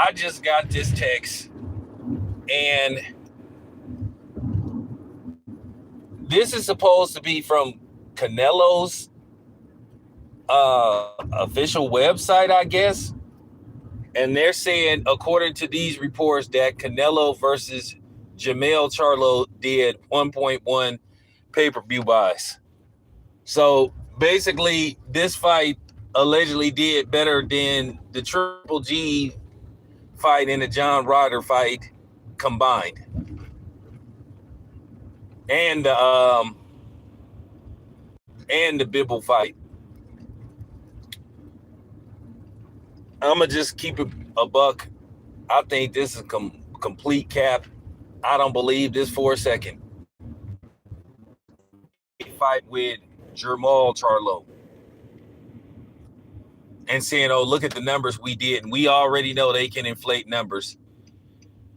I just got this text, and this is supposed to be from Canelo's official website, I guess. And they're saying, according to these reports, that Canelo versus Charlo did 1.1 pay-per-view buys. So basically, this fight allegedly did better than the Triple G fight and the John Ryder fight combined, and the Bibble fight. I'm gonna just keep it a buck. I think this is complete cap. I don't believe this for a second. Fight with Jermall Charlo and saying, "Oh, look at the numbers we did," and we already know they can inflate numbers.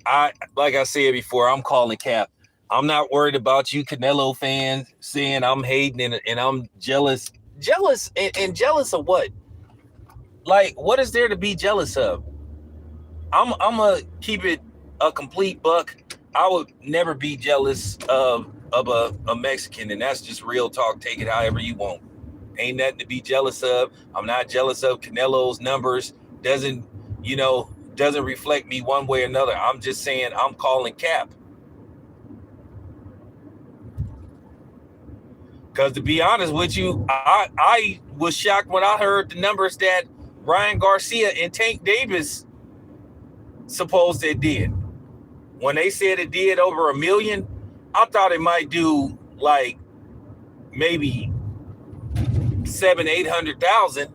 Like I said before, I'm calling cap. I'm not worried about you Canelo fans saying I'm hating and I'm jealous. Jealous and jealous of what? Like, what is there to be jealous of? I'm gonna keep it a complete buck. I would never be jealous of a Mexican, and that's just real talk. Take it however you want. Ain't nothing to be jealous of. I'm not jealous of Canelo's numbers. Doesn't reflect me one way or another. I'm just saying I'm calling cap. Because to be honest with you, I was shocked when I heard the numbers that Ryan Garcia and Tank Davis supposed it did. When they said it did over 1 million, I thought it might do like maybe 700,000-800,000.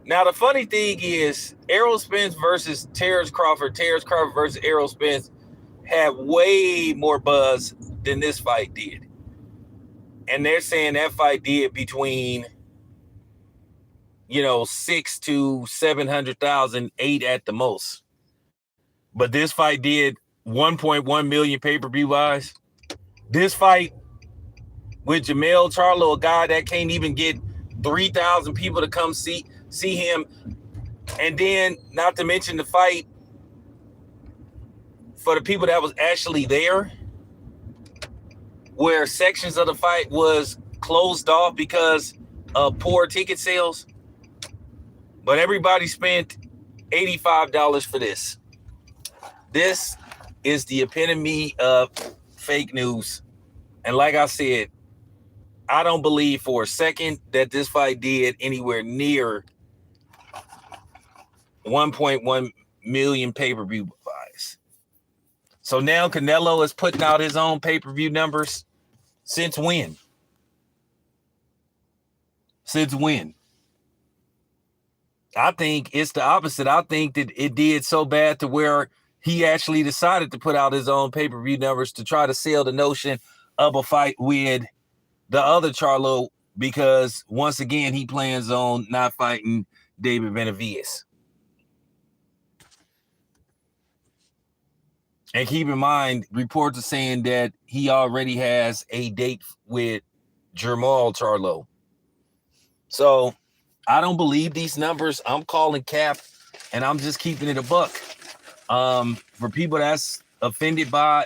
Now the funny thing is, Errol Spence versus Terrence Crawford versus Errol Spence had way more buzz than this fight did. And they're saying that fight did between 6 to 700,000, 8 at the most. But this fight did 1.1 million pay-per-view buys. This fight with Jermall Charlo, a guy that can't even get 3,000 people to come see him. And then, not to mention the fight for the people that was actually there, where sections of the fight was closed off because of poor ticket sales. But everybody spent $85 for this. This is the epitome of fake news. And like I said, I don't believe for a second that this fight did anywhere near 1.1 million pay-per-view buys. So now Canelo is putting out his own pay-per-view numbers. Since when? Since when? I think it's the opposite. I think that it did so bad to where he actually decided to put out his own pay-per-view numbers to try to sell the notion of a fight with the other Charlo, because once again, he plans on not fighting David Benavidez. And keep in mind, reports are saying that he already has a date with Jermall Charlo. So I don't believe these numbers. I'm calling cap, and I'm just keeping it a buck. For people that's offended by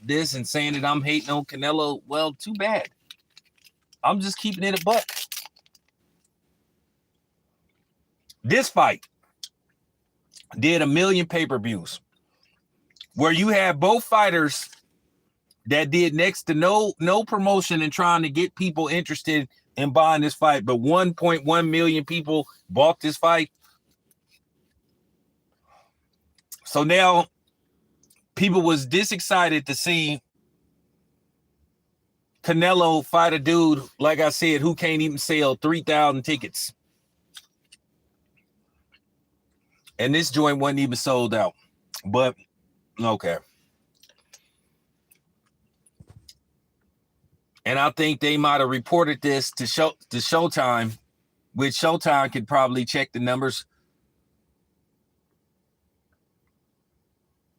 this and saying that I'm hating on Canelo, well, too bad. I'm just keeping it a buck. This fight did 1 million pay-per-views, where you have both fighters that did next to no promotion and trying to get people interested in buying this fight, but 1.1 million people bought this fight. So now people was excited to see Canelo fight a dude, like I said, who can't even sell 3,000 tickets. And this joint wasn't even sold out. But okay. And I think they might have reported this to Showtime, which Showtime could probably check the numbers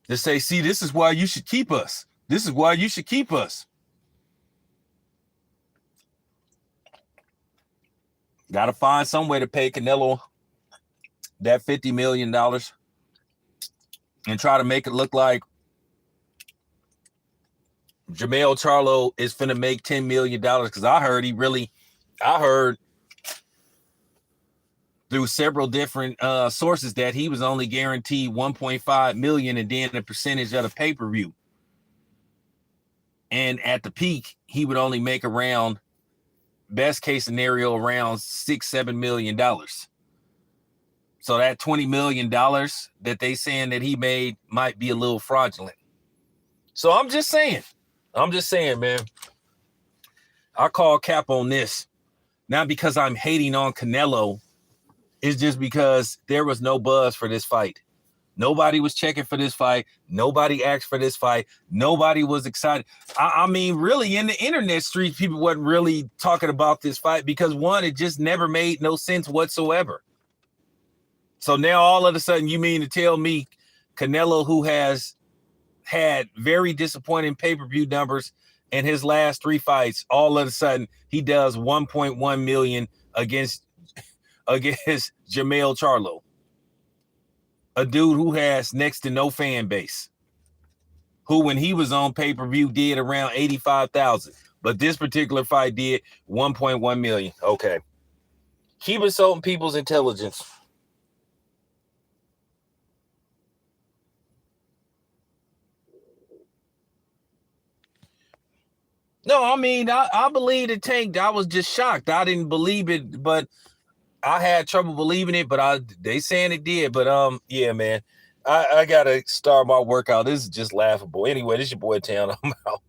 to say, see, this is why you should keep us. This is why you should keep us. Got to find some way to pay Canelo that $50 million and try to make it look like Jermell Charlo is finna make $10 million, because I heard through several different sources that he was only guaranteed 1.5 million and then a percentage of the pay-per-view. And at the peak, he would only make around, best case scenario, around $6-7 million. So that $20 million that they saying that he made might be a little fraudulent. So I'm just saying, man, I call cap on this. Not because I'm hating on Canelo. It's just because there was no buzz for this fight. Nobody was checking for this fight. Nobody asked for this fight. Nobody was excited. I mean, really, in the internet streets, people wasn't really talking about this fight because, one, it just never made no sense whatsoever. So now all of a sudden, you mean to tell me Canelo, who has had very disappointing pay-per-view numbers in his last 3 fights, all of a sudden he does 1.1 million against Jermell Charlo, a dude who has next to no fan base, who when he was on pay-per-view did around 85,000, but this particular fight did 1.1 million. Okay. Keep insulting people's intelligence. No, I mean, I believe it tanked. I was just shocked. I didn't believe it, but I had trouble believing it, but they saying it did. But yeah, man, I gotta start my workout. This is just laughable. Anyway, this is your boy Town. I'm out.